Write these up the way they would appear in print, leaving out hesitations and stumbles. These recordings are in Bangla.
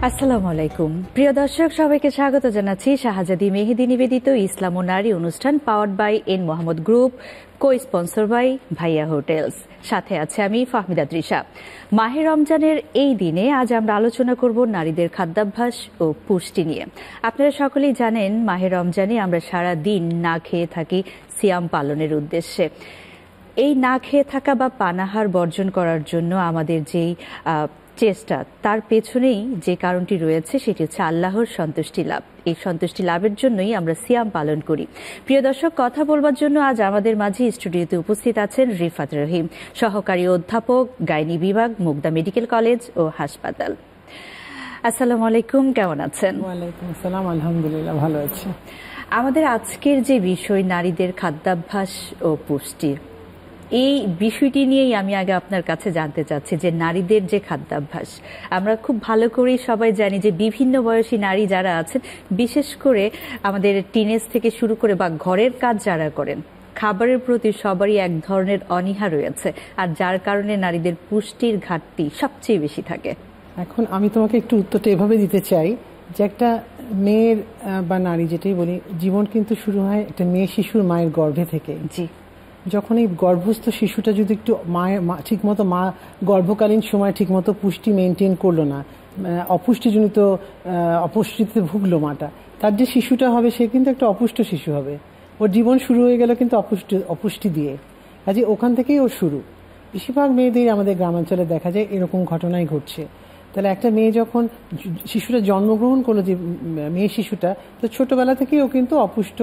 আসসালামু আলাইকুম প্রিয় দর্শক, সবাইকে স্বাগত জানাচ্ছি শাহজাদি মেহেদি নিবেদিত ইসলাম ও নারী অনুষ্ঠান powered by N Mohammad Group, cosponsor by Bhaiya Hotels. সাথে আছে আমি ফাহমিদা তৃষা। মাহে রমজানের এই দিনে আজ আমরা আলোচনা করব নারীদের খাদ্যাভ্যাস ও পুষ্টি নিয়ে। আপনারা সকলেই জানেন, মাহে রমজানে আমরা সারা দিন না খেয়ে থাকি সিয়াম পালনের উদ্দেশ্যে। এই না খেয়ে থাকা বা পানাহার বর্জন করার জন্য আমাদের যেই চেষ্টা, তার পেছনেই যে কারণটি রয়েছে সেটি হচ্ছে আল্লাহর সন্তুষ্টি লাভ। এই সন্তুষ্টি লাভের জন্যই আমরা সিয়াম পালন করি। প্রিয় দর্শক, কথা বলবার জন্য আজ আমাদের মাঝে স্টুডিওতে উপস্থিত আছেন রিফাত রহিম, সহকারী অধ্যাপক, গাইনি বিভাগ, মুগদা মেডিকেল কলেজ ও হাসপাতাল। আসসালামু আলাইকুম, কেমন আছেন? ওয়ালাইকুম আসসালাম, আলহামদুলিল্লাহ ভালো আছি। আমাদের আজকের যে বিষয় নারীদের খাদ্যাভ্যাস ও পুষ্টি, এই বিষয়টি নিয়েই আমি আগে আপনার কাছে জানতে চাচ্ছি যে নারীদের যে খাদ্যাভ্যাস, আমরা খুব ভালো করেই সবাই জানি যে বিভিন্ন বয়সী নারী যারা আছেন, বিশেষ করে আমাদের টিনেজ থেকে শুরু করে বা ঘরের কাজ যারা করেন, খাবারের প্রতি সবারই এক ধরনের অনীহা রয়েছে, আর যার কারণে নারীদের পুষ্টির ঘাটতি সবচেয়ে বেশি থাকে। এখন আমি তোমাকে একটু উত্তরটা এভাবে দিতে চাই যে একটা মেয়ের বা নারী যেটাই বলি, জীবন কিন্তু শুরু হয় একটা মেয়ে শিশুর মায়ের গর্ভে থেকে। জি, যখন এই গর্ভস্থ শিশুটা যদি একটু মায়ের ঠিকমতো মা গর্ভকালীন সময় ঠিকমতো পুষ্টি মেনটেন করলো না, অপুষ্টিজনিত অপুষ্টিতে ভুগলো মাটা, তার যে শিশুটা হবে সে কিন্তু একটা অপুষ্ট শিশু হবে। ওর জীবন শুরু হয়ে গেল কিন্তু অপুষ্টি দিয়ে। কাজে ওখান থেকেই ওর শুরু। বেশিরভাগ মেয়েদের আমাদের গ্রামাঞ্চলে দেখা যায় এরকম ঘটনাই ঘটছে। তাহলে একটা মেয়ে যখন শিশুটা জন্মগ্রহণ করলো, যে মেয়ে শিশুটা, তো ছোটবেলা থেকেই ও কিন্তু অপুষ্ট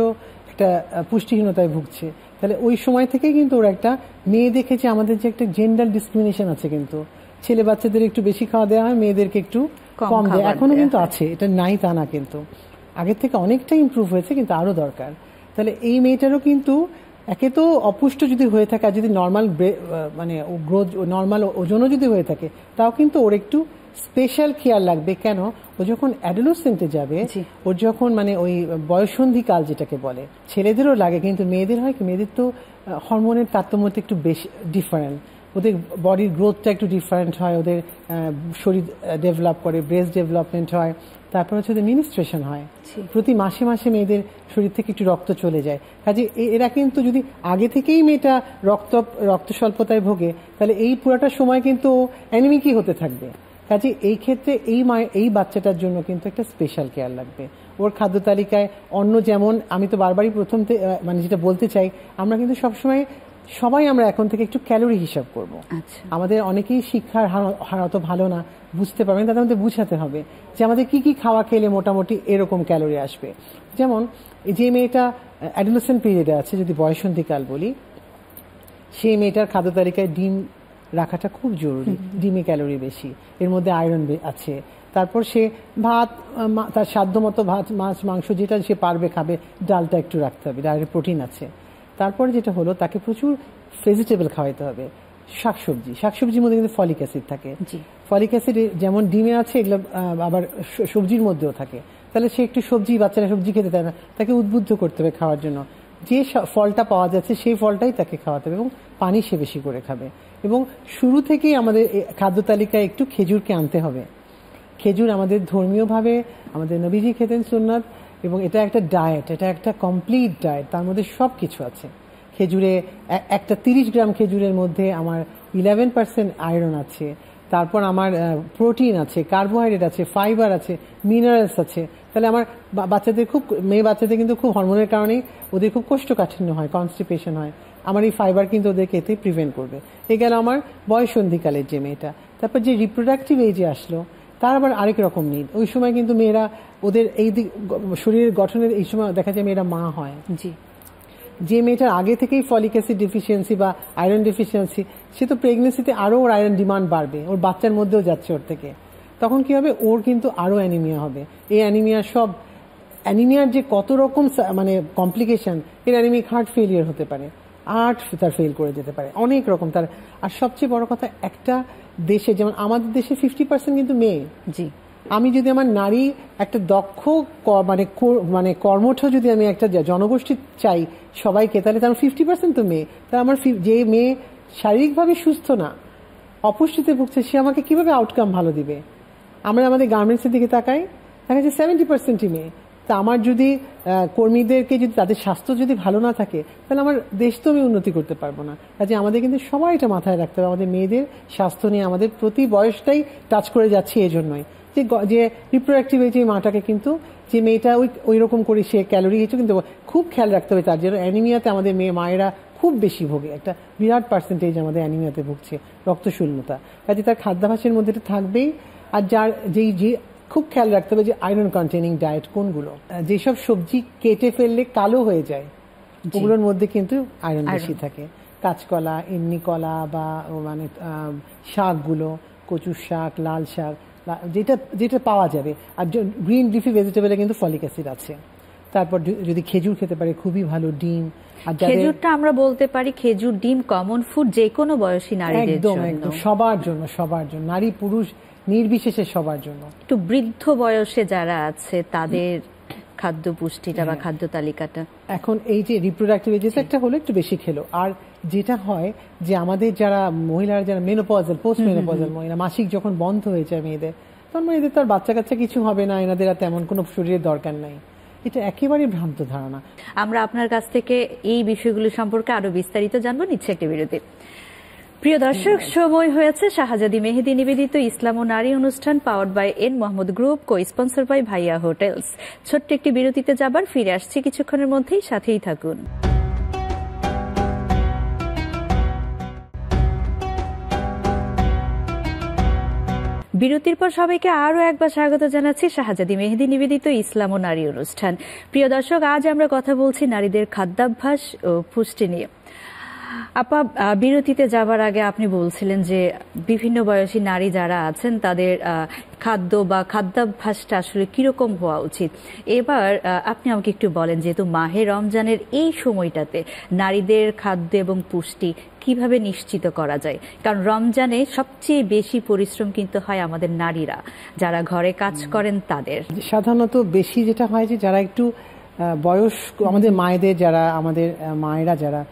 একটা পুষ্টিহীনতায় ভুগছে। তাহলে ওই সময় থেকেই কিন্তু ওরা একটা মেয়ে দেখেছে, আমাদের যে একটা জেন্ডার ডিসক্রিমিনেশন আছে, কিন্তু ছেলে বাচ্চাদের একটু বেশি খাওয়া দেওয়া হয়, মেয়েদেরকে একটু কম দেয়। এখনো কিন্তু আছে, এটা নাই তা না, কিন্তু আগের থেকে অনেকটা ইমপ্রুভ হয়েছে, কিন্তু আরো দরকার। তাহলে এই মেয়েটারও কিন্তু একে তো অপুষ্ট যদি হয়ে থাকে, আর যদি নর্মাল মানে গ্রোথ নর্মাল ওজনও যদি হয়ে থাকে, তাও কিন্তু ওর একটু স্পেশাল খেয়াল লাগবে। কেন? ও যখন অ্যাডোলেসেন্টে যাবে, ওর যখন মানে ওই বয়সন্ধিকাল যেটাকে বলে, ছেলেদেরও লাগে, কিন্তু মেয়েদের হয় কি, মেয়েদের তো হরমোনের তারতম্যটা একটু বেশি ডিফারেন্ট, ওদের বডির গ্রোথটা একটু ডিফারেন্ট হয়, ওদের শরীর ডেভেলপ করে, ব্রেস্ট ডেভেলপমেন্ট হয়, তারপর হচ্ছে ওদের মিনিস্ট্রেশন হয়, প্রতি মাসে মাসে মেয়েদের শরীর থেকে একটু রক্ত চলে যায়। কাজে এরা কিন্তু যদি আগে থেকেই মেয়েটা রক্ত স্বল্পতায় ভোগে, তাহলে এই পুরাটা সময় কিন্তু অ্যানিমিকই হতে থাকবে। কাজে এই ক্ষেত্রে এই বাচ্চাটার জন্য কিন্তু একটা স্পেশাল কেয়ার লাগবে। ওর খাদ্য তালিকায় অন্য, যেমন আমি তো বারবারই প্রথম মানে যেটা বলতে চাই, আমরা কিন্তু সবাই আমরা এখন থেকে একটু ক্যালোরি হিসাব করব। আমাদের অনেকেই শিক্ষার হার অত ভালো না, বুঝতে পারবেন, তাদের আমাদের বুঝাতে হবে যে আমাদের কি কি খাওয়া খেলে মোটামুটি এরকম ক্যালোরি আসবে। যেমন যে মেয়েটা অ্যাডোলেসেন্ট পিরিয়ডে আছে, যদি বয়সন্ধিকাল বলি, সেই মেয়েটার খাদ্য তালিকায় ডিম রাখাটা খুব জরুরি। ডিমে ক্যালোরি বেশি, এর মধ্যে আয়রন আছে। তারপর সে ভাত, তার সাধ্য মতো ভাত, মাছ, মাংস যেটা সে পারবে খাবে, ডালটা একটু রাখতে হবে, ডালের প্রোটিন আছে। তারপরে যেটা হলো, তাকে প্রচুর ভেজিটেবল খাওয়াইতে হবে, শাকসবজির মধ্যে কিন্তু ফলিক অ্যাসিড থাকে। ফলিক অ্যাসিড যেমন ডিমে আছে, এগুলো আবার সবজির মধ্যেও থাকে। তাহলে সে একটু বাচ্চারা সবজি খেতে চায় না, তাকে উদ্বুদ্ধ করতে হবে খাওয়ার জন্য। যে ফলটা পাওয়া যাচ্ছে সেই ফলটাই তাকে খাওয়াতে হবে, এবং পানি সে বেশি করে খাবে। এবং শুরু থেকেই আমাদের খাদ্য তালিকায় একটু খেজুরকে আনতে হবে। খেজুর আমাদের ধর্মীয়ভাবে আমাদের নবীজি খেতেন সুন্নাত, এবং এটা একটা ডায়েট, এটা একটা কমপ্লিট ডায়েট, তার মধ্যে সব কিছু আছে। খেজুরে একটা 30 গ্রাম খেজুরের মধ্যে আমার 11% আয়রন আছে, তারপর আমার প্রোটিন আছে, কার্বোহাইড্রেট আছে, ফাইবার আছে, মিনারেলস আছে। তাহলে আমার বাচ্চাদের মেয়ে বাচ্চাদের কিন্তু খুব হরমোনের কারণেই ওদের খুব কোষ্ঠকাঠিন্য হয়, কনস্টিপেশন হয়। আমার এই ফাইবার কিন্তু ওদেরকে এতে প্রিভেন্ট করবে। এ গেল আমার বয়সন্ধিকালের যে মেয়েটা। তারপর যে রিপ্রোডাক্টিভ এজে আসলো, তার আবার আরেক রকম নিড। ওই সময় কিন্তু মেয়েরা ওদের এই শরীরের গঠনের এই সময় দেখা যায় মেয়েরা মা হয়। যে মেয়েটার আগে থেকেই ফলিক অ্যাসিড ডেফিসিয়েন্সি বা আয়রন ডেফিসিয়েন্সি, সে তো প্রেগনেন্সিতে আরও ওর আয়রন ডিমান্ড বাড়বে, ওর বাচ্চার মধ্যেও যাচ্ছে ওর থেকে। তখন কি হবে, ওর কিন্তু আরও অ্যানিমিয়া হবে। এই অ্যানিমিয়ার যে কত রকম মানে কমপ্লিকেশন, এর অ্যানিমিক হার্ট ফেলিয়ার হতে পারে, তার ফেল করে যেতে পারে, অনেক রকম তার। আর সবচেয়ে বড় কথা, একটা দেশে যেমন আমাদের দেশে 50% কিন্তু মেয়ে। আমি যদি আমার নারী একটা দক্ষ মানে কর্মঠ যদি আমি একটা জনগোষ্ঠী চাই সবাইকে, তাহলে তার 50% তো মেয়ে। তাহলে আমার যে মেয়ে শারীরিকভাবে সুস্থ না, অপুষ্টিতে ভুগছে, সে আমাকে কিভাবে আউটকাম ভালো দিবে? আমরা আমাদের গার্মেন্টসের দিকে তাকাই, দেখা যাচ্ছে 70% মেয়ে। তা আমার যদি কর্মীদেরকে যদি তাদের স্বাস্থ্য যদি ভালো না থাকে, তাহলে আমার দেশ তো আমি উন্নতি করতে পারবো না। কাজে আমাদের কিন্তু সবাই এটা মাথায় রাখতে হবে, আমাদের মেয়েদের স্বাস্থ্য নিয়ে আমাদের প্রতি বয়সটাই টাচ করে যাচ্ছে। এই জন্যই যে রিপ্রোডাক্টিভ এজে মাটাকে কিন্তু যে মেয়েটা ওই রকম করে সে ক্যালোরি হিসেবে কিন্তু খুব খেয়াল রাখতে হবে। তার জন্য অ্যানিমিয়াতে আমাদের মায়েরা খুব বেশি ভোগে, একটা বিরাট পার্সেন্টেজ আমাদের অ্যানিমিয়াতে ভুগছে, রক্তশূন্যতা। কাজে তার খাদ্যাভ্যাসের মধ্যে এটা থাকবেই। আর যার যে খুব খেয়াল রাখতে হবে যে আয়রন কন্টেনিং ডায়েট কোনগুলো, যেসব সবজি কেটে ফেললে কালো হয়ে যায় ওগুলোর মধ্যে কিন্তু আয়রন বেশি থাকে। কাঁচকলা, এমনি কলা বা মানে শাকগুলো, কচুর শাক, লাল শাক, যেটা পাওয়া যাবে। আর গ্রিন লিফি ভেজিটেবলে কিন্তু ফলিক অ্যাসিড আছে। তারপর যদি খেজুর খেতে পারে খুবই ভালো, ডিম। আর খেজুরটা আমরা বলতে পারি খেজুর, ডিম কমন ফুড যে কোনো বয়সী নারীদের জন্য, একদম সবার জন্য, নারী পুরুষ নির্বিশেষে সবার জন্য। একটু বৃদ্ধ বয়সে যারা আছে তাদের খাদ্য পুষ্টিটা বা খাদ্য তালিকাটা এখন এই যে রিপ্রোডাক্টিভ এজেস একটা হলো একটু বেশি খেলো। আর যেটা হয় যে আমাদের যারা মহিলারা যারা মেনোপজাল, পোস্ট মেনোপজাল মহিলা, মাসিক যখন বন্ধ হয়ে যায় মেয়েদের, তখন এদের তার বাচ্চা কাচ্চা কিছু হবে না, এনাদের আর তেমন কোনো শরীরের দরকার নাই। এটা একেবারেই ভ্রান্ত ধারণা। আমরা আপনার কাছ থেকে এই বিষয়গুলো সম্পর্কে আরো বিস্তারিত জানবো, নিচ্ছে একটি বিরতি। প্রিয় দর্শক, সময় হয়েছে শাহজাদি মেহেদি নিবেদিত ইসলাম ও নারী অনুষ্ঠান powered by N Mohammad Group, cosponsor by Bhaiya Hotels. ছোট্ট একটি বিরতিতে যাবার, ফিরে আসছি কিছুক্ষণের মধ্যেই, সাথেই থাকুন। বিরতির পর সবাইকে আরও একবার স্বাগত জানাচ্ছি শাহজাদি মেহেদি নিবেদিত ইসলাম ও নারী অনুষ্ঠান। প্রিয় দর্শক, আজ আমরা কথা বলছি নারীদের খাদ্যাভ্যাস ও পুষ্টি নিয়ে। আপা, বিরতিতে যাবার আগে আপনি বলছিলেন যে বিভিন্ন বয়সী নারী যারা আছেন তাদের খাদ্য বা খাদ্যাভ্যাসটা আসলে কিরকম হওয়া উচিত। এবার আপনি আমাকে একটু বলেন, যেহেতু মাহে রমজানের এই সময়টাতে নারীদের খাদ্য এবং পুষ্টি কিভাবে নিশ্চিত করা যায়, কারণ রমজানে সবচেয়ে বেশি পরিশ্রম কিন্তু হয় আমাদের নারীরা, যারা ঘরে কাজ করেন তাদের। সাধারণত বেশি যেটা হয় যে যারা একটু বয়স, আমাদের মায়েদের, যারা আমাদের মায়েরা যারা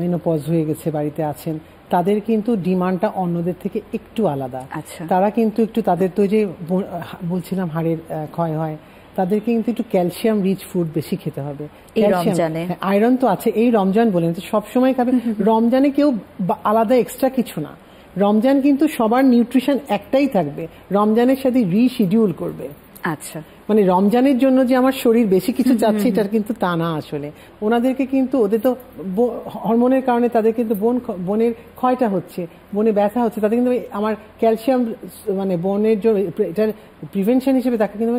মেনোপজ হয়ে গেছে বাড়িতে আছেন, তাদের কিন্তু ডিমান্ডটা অন্যদের থেকে একটু আলাদা। তারা কিন্তু একটু, তাদের তো যে বলছিলাম হাড়ের ক্ষয় হয়, তাদেরকে কিন্তু একটু ক্যালসিয়াম রিচ ফুড বেশি খেতে হবে। আয়রন তো আছে, এই রমজান বলেন তো সবসময় খাবে। রমজানে কেউ আলাদা এক্সট্রা কিছু না, রমজান কিন্তু সবার নিউট্রিশন একটাই থাকবে, রমজানের সাথে রিশিডিউল করবে। আচ্ছা, মানে রমজানের জন্য যে আমার শরীর বেশি কিছু চাচ্ছে এটার কিন্তু তা না। আসলে ওনাদেরকে কিন্তু, ওদের তো হরমোনের কারণে তাদের কিন্তু বোনের ক্ষয়টা হচ্ছে, বনে ব্যথা হচ্ছে, তাদের কিন্তু আমার ক্যালসিয়াম, মানে বোনের জন্য এটার প্রিভেনশন হিসেবে তাকে কিন্তু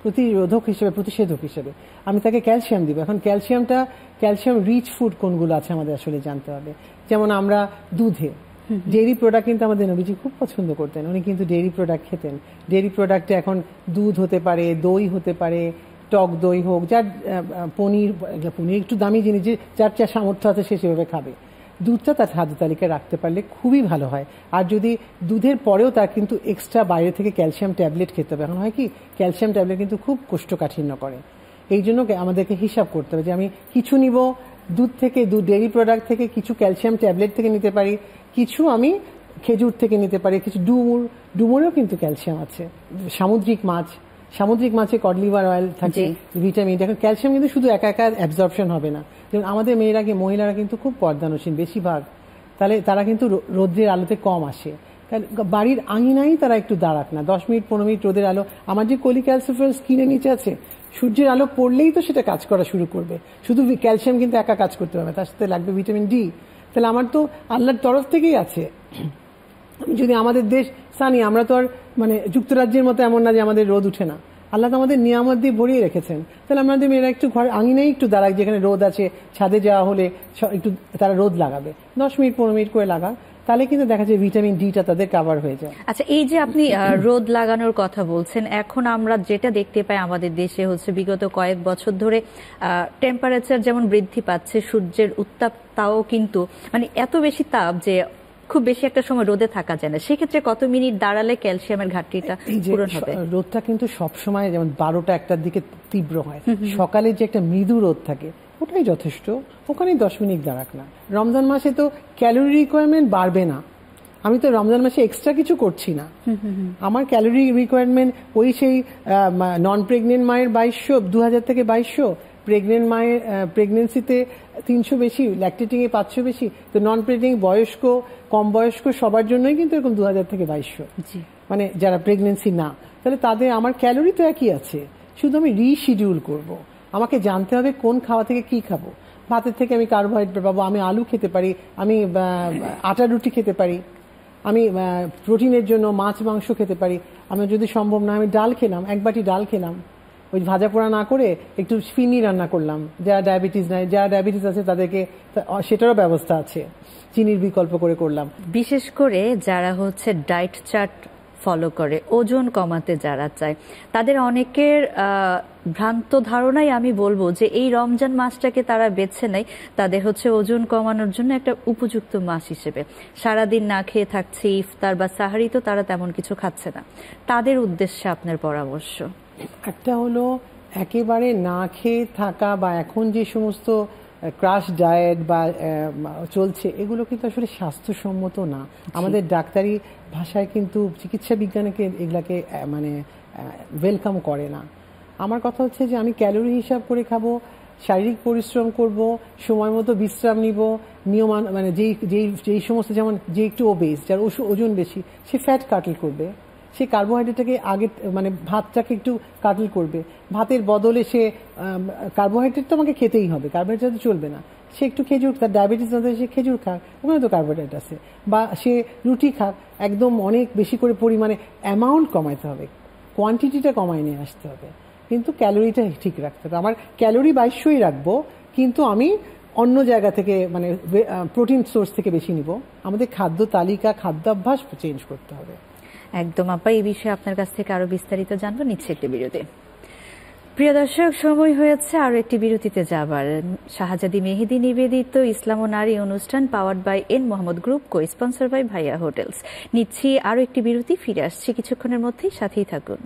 প্রতিরোধক হিসেবে, প্রতিষেধক হিসেবে আমি তাকে ক্যালসিয়াম দিব। এখন ক্যালসিয়াম রিচ ফুড কোনগুলো আছে আমাদের আসলে জানতে হবে। যেমন আমরা দুধে, ডেইরি প্রোডাক্ট কিন্তু আমাদের নবীজি খুব পছন্দ করতেন, উনি কিন্তু ডেইরি প্রোডাক্ট খেতেন। ডেইরি প্রোডাক্টে এখন দুধ হতে পারে, দই হতে পারে, টক দই হোক, যার পনির একটু দামি জিনিস, যার যা সামর্থ্য আছে সে সেভাবে খাবে। দুধটা তার খাদ্য তালিকায় রাখতে পারলে খুবই ভালো হয়। আর যদি দুধের পরেও তার কিন্তু এক্সট্রা বাইরে থেকে ক্যালসিয়াম ট্যাবলেট খেতে হবে। এখন হয় কি, ক্যালসিয়াম ট্যাবলেট কিন্তু খুব কোষ্ঠকাঠিন্য করে, এই জন্য আমাদেরকে হিসাব করতে হবে যে আমি কিছু নিব দুধ থেকে, ডেইরি প্রোডাক্ট থেকে, কিছু ক্যালসিয়াম ট্যাবলেট থেকে নিতে পারি, কিছু আমি খেজুর থেকে নিতে পারি, কিছু ডুমুরেও কিন্তু ক্যালসিয়াম আছে। সামুদ্রিক মাছে কড লিভার অয়েল থাকে, ভিটামিন। এখন ক্যালসিয়াম কিন্তু শুধু একা একা অ্যাবজর্পশন হবে না। যেমন আমাদের মহিলারা কিন্তু খুব পর্দানসীন বেশিরভাগ, তাহলে তারা কিন্তু রোদ্রের আলোতে কম আসে, বাড়ির আঙিনাই তারা একটু দাঁড়াক না, 10 মিনিট 15 মিনিট রোদের আলো। আমার যে কোলিক্যালসিফেরল স্কিনের নিচে আছে, সূর্যের আলো পড়লেই তো সেটা কাজ করা শুরু করবে। শুধু ক্যালসিয়াম কিন্তু একা কাজ করতে পারবে, তার সাথে লাগবে ভিটামিন ডি। তাহলে আমার তো আল্লাহর তরফ থেকেই আছে। যদি আমাদের দেশ সানি, আমরা তো আর মানে যুক্তরাজ্যের মতো এমন না যে আমাদের রোদ উঠে না, আল্লাহ তো আমাদের নিয়ামত দিয়ে ভরিয়ে রেখেছেন। তাহলে আমাদের মেয়েরা একটু ঘর আঙিনাই একটু দাঁড়াক, যেখানে রোদ আছে, ছাদে যাওয়া হলে একটু তারা রোদ লাগাবে, 10 মিনিট 15 মিনিট করে লাগা, তাহলে কিন্তু দেখা যায় ভিটামিন ডিটা তাদের কাভার হয়ে যায়। আচ্ছা, এই যে আপনি রোদ লাগানোর কথা বলছেন, এখন আমরা যেটা দেখতে পাই আমাদের দেশে হচ্ছে বিগত কয়েক বছর ধরে টেম্পারেচার যেমন বৃদ্ধি পাচ্ছে, সূর্যের উত্তাপটাও কিন্তু মানে এত বেশি তাপ যে খুব বেশি একটা সময় রোদে থাকা যায় না। সেক্ষেত্রে কত মিনিট দাঁড়ালে ক্যালসিয়ামের ঘাটতিটা পূরণ হবে? রোদটা কিন্তু সবসময় যেমন 12টা 1টার দিকে তীব্র হয়, সকালে যে একটা মৃদু রোদ থাকে ওটাই যথেষ্ট, ওখানেই 10 মিনিট দাঁড়াক না। রমজান মাসে তো ক্যালোরি রিকোয়ারমেন্ট বাড়বে না, আমি তো রমজান মাসে এক্সট্রা কিছু করছি না। আমার ক্যালোরি রিকোয়ারমেন্ট ওই সেই নন প্রেগনেন্ট মায়ের 2200, 2000 থেকে 2200, প্রেগনেন্ট মায়ের প্রেগনেন্সিতে 300 বেশি, ল্যাকটেটিং এ 500 বেশি, তো নন প্রেগনেন্ট বয়স্ক কম বয়স্ক সবার জন্যই কিন্তু এরকম 2000 থেকে 2200, মানে যারা প্রেগনেন্সি না, তাহলে তাদের আমার ক্যালোরি তো একই আছে, শুধু আমি রিশিডিউল করব। আমাকে জানতে হবে কোন খাওয়া থেকে কি খাবো। ভাতের থেকে আমি কার্বোহাইড্রেট পাবো, আমি আলু খেতে পারি, আমি আটা রুটি খেতে পারি, আমি প্রোটিনের জন্য মাছ মাংস খেতে পারি। আমি যদি সম্ভব না আমি ডাল খেলাম, এক বাটি ডাল খেলাম, ওই ভাজা পোড়া না করে একটু ফিরনি রান্না করলাম। যারা ডায়াবেটিস নাই, যারা ডায়াবেটিস আছে তাদেরকে সেটারও ব্যবস্থা আছে, চিনির বিকল্প করে করলাম। বিশেষ করে যারা হচ্ছে ডায়েট চার্ট ফলো করে, ওজন কমাতে যারা চায়, তাদের অনেকের ভ্রান্ত ধারণাই আমি বলবো যে এই রমজান মাসটাকে তারা বেছে নেয় তাদের হচ্ছে ওজন কমানোর জন্য একটা উপযুক্ত মাস হিসেবে। সারাদিন না খেয়ে থাকছে, ইফতার বা সাহারি তো তারা তেমন কিছু খাচ্ছে না। তাদের উদ্দেশ্যে আপনার পরামর্শ? একটা হলো একেবারে না খেয়ে থাকা বা এখন যে সমস্ত ক্রাশ ডায়েট বা চলছে, এগুলো কিন্তু আসলে স্বাস্থ্যসম্মত না। আমাদের ডাক্তারি ভাষায় কিন্তু চিকিৎসা বিজ্ঞানকে এগুলাকে মানে ওয়েলকাম করে না। আমার কথা হচ্ছে যে আমি ক্যালোরি হিসাব করে খাবো, শারীরিক পরিশ্রম করব, সময় মতো বিশ্রাম নিব, নিয়মান মানে যেই সমস্ত, যেমন যে একটু ওবেস, যার ওজন বেশি, সে ফ্যাট কাটল করবে, সে কার্বোহাইড্রেটটাকে আগে মানে ভাতটাকে একটু কাটল করবে, ভাতের বদলে সে কার্বোহাইড্রেট তো আমাকে খেতেই হবে, কার্বোহাইড্রেট তো চলবে না, সে একটু খেজুর, তার ডায়াবেটিস না সে খেজুর খাক, ওখানে তো কার্বোহাইড্রেট আছে, বা সে রুটি খাক, একদম অনেক বেশি করে পরিমাণে অ্যামাউন্ট কমাইতে হবে, কোয়ান্টিটিটা কমায় নিয়ে আসতে হবে, কিন্তু ক্যালোরিটা ঠিক রাখতে হবে। আমার ক্যালোরি 2200ই রাখবো, কিন্তু আমি অন্য জায়গা থেকে মানে প্রোটিন সোর্স থেকে বেশি নিব। আমাদের খাদ্য তালিকা, খাদ্যাভ্যাস চেঞ্জ করতে হবে। একদম আপা, এই বিষয়ে আপনার কাছ থেকে আরো বিস্তারিত জানবো, নিচ্ছে একটি বিরতি। প্রিয় দর্শক, সময় হয়েছে আরো একটি বিরতিতে যাবার। শাহজাদি মেহেদি নিবেদিত ইসলাম ও নারী অনুষ্ঠান powered by N Mohammad Group, cosponsor by Bhaiya Hotels. নিচ্ছি আরো একটি বিরতি, ফিরে আসছি কিছুক্ষণের মধ্যেই, সাথেই থাকুন।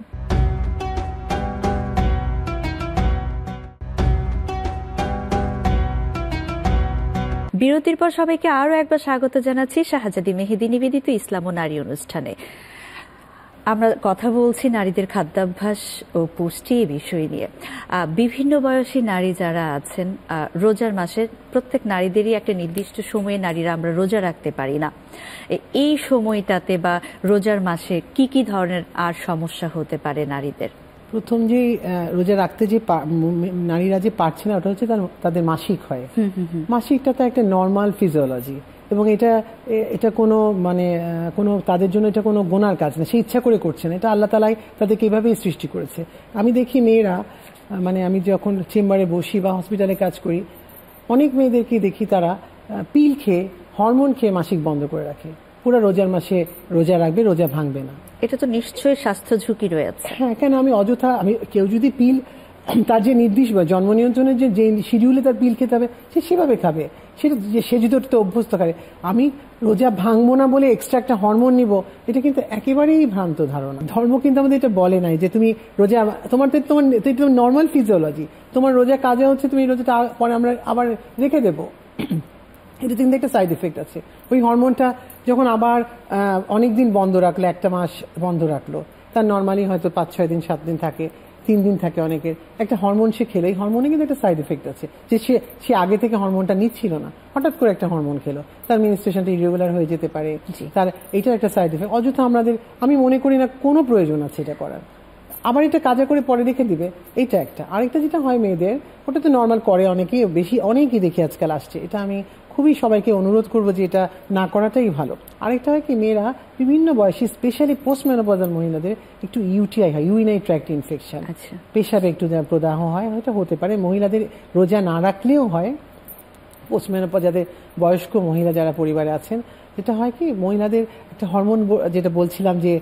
বিরতির পর সবাইকে আরো একবার স্বাগত জানাচ্ছি শাহজাদি মেহেদি নিবেদিত ইসলাম ও নারী অনুষ্ঠানে। আমরা কথা বলছি নারীদের খাদ্যাভ্যাস ও পুষ্টি এই বিষয় নিয়ে। বিভিন্ন বয়সী নারী যারা আছেন, রোজার মাসে প্রত্যেক নারীদেরই একটা নির্দিষ্ট সময়ে নারীরা আমরা রোজা রাখতে পারি না। এই সময়টাতে বা রোজার মাসে কি কি ধরনের আর সমস্যা হতে পারে নারীদের? প্রথম যে রোজা রাখতে যে নারীরা যে পারছে না, ওটা হচ্ছে তাদের মাসিক হয়। মাসিকটা তো একটা নর্মাল ফিজিওলজি, এবং এটা কোনো মানে কোনো তাদের জন্য এটা কোনো গোনার কাজ না, সে ইচ্ছা করে করছে না, এটা আল্লাহ তাআলাই তাদেরকে এইভাবেই সৃষ্টি করেছে। আমি দেখি মেয়েরা, মানে আমি যখন চেম্বারে বসি বা হসপিটালে কাজ করি, অনেক মেয়েদেরকে দেখি তারা পিল খেয়ে, হরমোন খেয়ে মাসিক বন্ধ করে রাখে, পুরো রোজার মাসে রোজা রাখবে, রোজা ভাঙবে না। এটা তো নিশ্চয়ই স্বাস্থ্য ঝুঁকি রয়েছে। হ্যাঁ, কেন আমি অযথা, আমি কেউ যদি পিল, তার যে নির্দিষ্ট জন্ম নিয়ন্ত্রণের যে শিডিউলে তার পিল খেতে হবে, সে সেভাবে খাবে, সেটা সে যদি ওটা অভ্যস্ত করে। আমি রোজা ভাঙবো না বলে এক্সট্রা একটা হরমোন নিব, এটা কিন্তু একেবারেই ভ্রান্ত ধারণা। ধর্ম কিন্তু আমাদের এটা বলে নাই যে তুমি রোজা, তোমার নর্মাল ফিজিওলজি, তোমার রোজা কাজে হচ্ছে তুমি রোজাটা পরে আমরা আবার রেখে দেবো, এটা কিন্তু একটা সাইড এফেক্ট আছে। ওই হরমোনটা যখন আবার অনেকদিন বন্ধ রাখলো, একটা মাস বন্ধ রাখলো, তার নর্মালি হয়তো 5-6 দিন 7 দিন থাকে, 3 দিন থাকে অনেকের, একটা হরমোন সে খেলো, এই হরমোনে কিন্তু একটা সাইড এফেক্ট আছে, যে সে আগে থেকে হরমোনটা নিচ্ছিল না, হঠাৎ করে একটা হরমোন খেলো, তার মেনস্ট্রুয়েশনটা ইরেগুলার হয়ে যেতে পারে, তার এইটার একটা সাইড এফেক্ট। অযথা আমি মনে করি না কোনো প্রয়োজন আছে এটা করার, আবার এটা কাজে করে পরে রেখে দিবে, এইটা একটা। আরেকটা যেটা হয় মেয়েদের, ওটা তো নর্মাল করে অনেকেই, অনেকেই দেখি আজকাল আসছে, এটা আমি খুবই সবাইকে অনুরোধ করবো যে এটা না করাটাই ভালো। আরেকটা হয় কি, মেয়েরা বিভিন্ন বয়সী, স্পেশালি পোস্ট মেনোপজাল মহিলাদের একটু ইউটিআই হয়, ইউরিনারি ট্র্যাক্ট ইনফেকশন, পেশাবে একটু প্রদাহ হয়, হয়তো হতে পারে। মহিলাদের রোজা না রাখলেও হয়, পোস্ট মেনোপজ যাদের বয়স্ক মহিলা যারা পরিবারে আছেন, যেটা হয় কি, মহিলাদের একটা হরমোন, যেটা বলছিলাম যে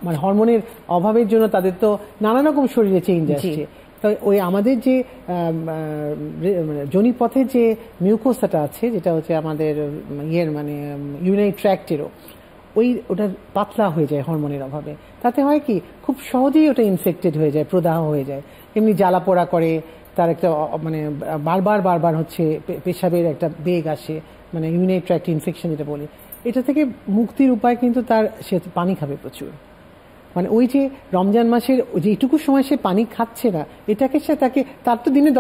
মানে হরমোনের অভাবের জন্য তাদের তো নানা রকম শরীরে চেঞ্জ আসছে। তো ওই আমাদের যে যোনিপথের যে মিউকোসাটা আছে, যেটা হচ্ছে আমাদের মানে ইউরিনারি ট্র্যাক্টেরও, ওটা পাতলা হয়ে যায় হরমোনের অভাবে। তাতে হয় কি, খুব সহজেই ওটা ইনফেক্টেড হয়ে যায়, প্রদাহ হয়ে যায়, এমনি জ্বালা পোড়া করে, তার একটা মানে বারবার হচ্ছে পেশাবের একটা বেগ আসে, মানে ইউরিনারি ট্র্যাক্ট ইনফেকশন যেটা বলি। এটা থেকে মুক্তির উপায় কিন্তু সে পানি খাবে প্রচুর। মানে ওই যে রমজান মাসের যেটুকু সময় সে পানি খাচ্ছে না, এটাকে তার তো দিনে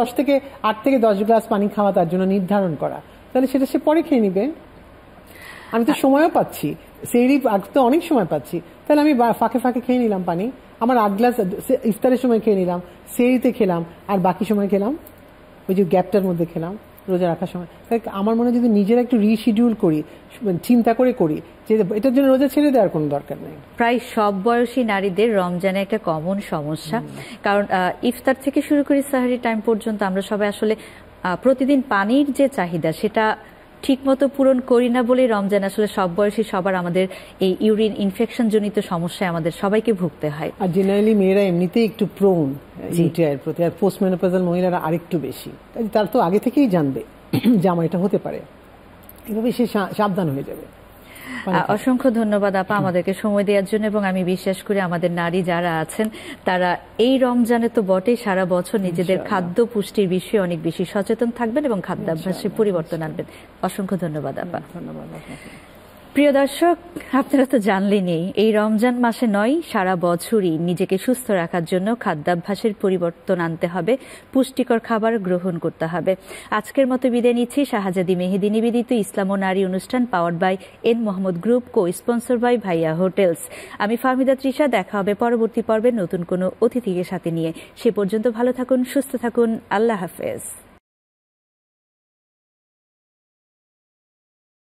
8 থেকে 10 গ্লাস পানি খাওয়া তার জন্য নির্ধারণ করা, তাহলে সেটা সে পরে খেয়ে নিবে। আমি তো সময়ও পাচ্ছি, সেহরি তো অনেক সময় পাচ্ছি, তাহলে আমি ফাঁকে ফাঁকে খেয়ে নিলাম পানি। আমার 8 গ্লাস ইফতারের সময় খেয়ে নিলাম, সেহরিতে খেলাম, আর বাকি সময় খেলাম ওই যে গ্যাপটার মধ্যে খেলাম রোজা রাখার সময়। তাই আমার মনে হয় যদি নিজেরা একটু রিশিডিউল করি, চিন্তা করে করি, যে এটার জন্য রোজা ছেড়ে দেওয়ার কোনো দরকার নেই। প্রায় সব বয়সী নারীদের রমজানে একটা কমন সমস্যা, কারণ ইফতার থেকে শুরু করে সাহারি টাইম পর্যন্ত আমরা সবাই আসলে প্রতিদিন পানির যে চাহিদা সেটা ঠিকমতো পূরণ করি না বলেই রমজান আসলে সব বয়সী সবার আমাদের এই ইউরিন ইনফেকশন জনিত সমস্যায় আমাদের সবাইকে ভুগতে হয়। আর জেনারেলি মেয়েরা এমনিতেই একটু প্রোন ইউটিআইয়ের প্রতি, আর পোস্ট মেনোপজাল মহিলারা আরেকটু বেশি। তার তো আগে থেকেই জানবে যে আমার এটা হতে পারে, এভাবে সে সাবধান হয়ে যাবে। অসংখ্য ধন্যবাদ আপা আমাদেরকে সময় দেওয়ার জন্য, এবং আমি বিশ্বাস করি আমাদের নারী যারা আছেন তারা এই রমজানে তো বটেই সারা বছর নিজেদের খাদ্য পুষ্টির বিষয়ে অনেক বেশি সচেতন থাকবেন এবং খাদ্যাভ্যাসে পরিবর্তন আনবেন। অসংখ্য ধন্যবাদ আপা। ধন্যবাদ। প্রিয় দর্শক, আপনারা তো জানলেনই এই রমজান মাসে নয়, সারা বছরই নিজেকে সুস্থ রাখার জন্য খাদ্যাভ্যাসের পরিবর্তন আনতে হবে, পুষ্টিকর খাবার গ্রহণ করতে হবে। আজকের মতো বিদায় নিচ্ছি। শাহজাদি মেহেদি নিবেদিত ইসলাম ও নারী অনুষ্ঠান powered by N Mohammad Group, cosponsor by Bhaiya Hotels. আমি ফাহমিদা তৃষা। দেখা হবে পরবর্তী পর্বে নতুন কোনো অতিথিকে সাথে নিয়ে। সে পর্যন্ত ভালো থাকুন, সুস্থ থাকুন। আল্লাহ হাফেজ।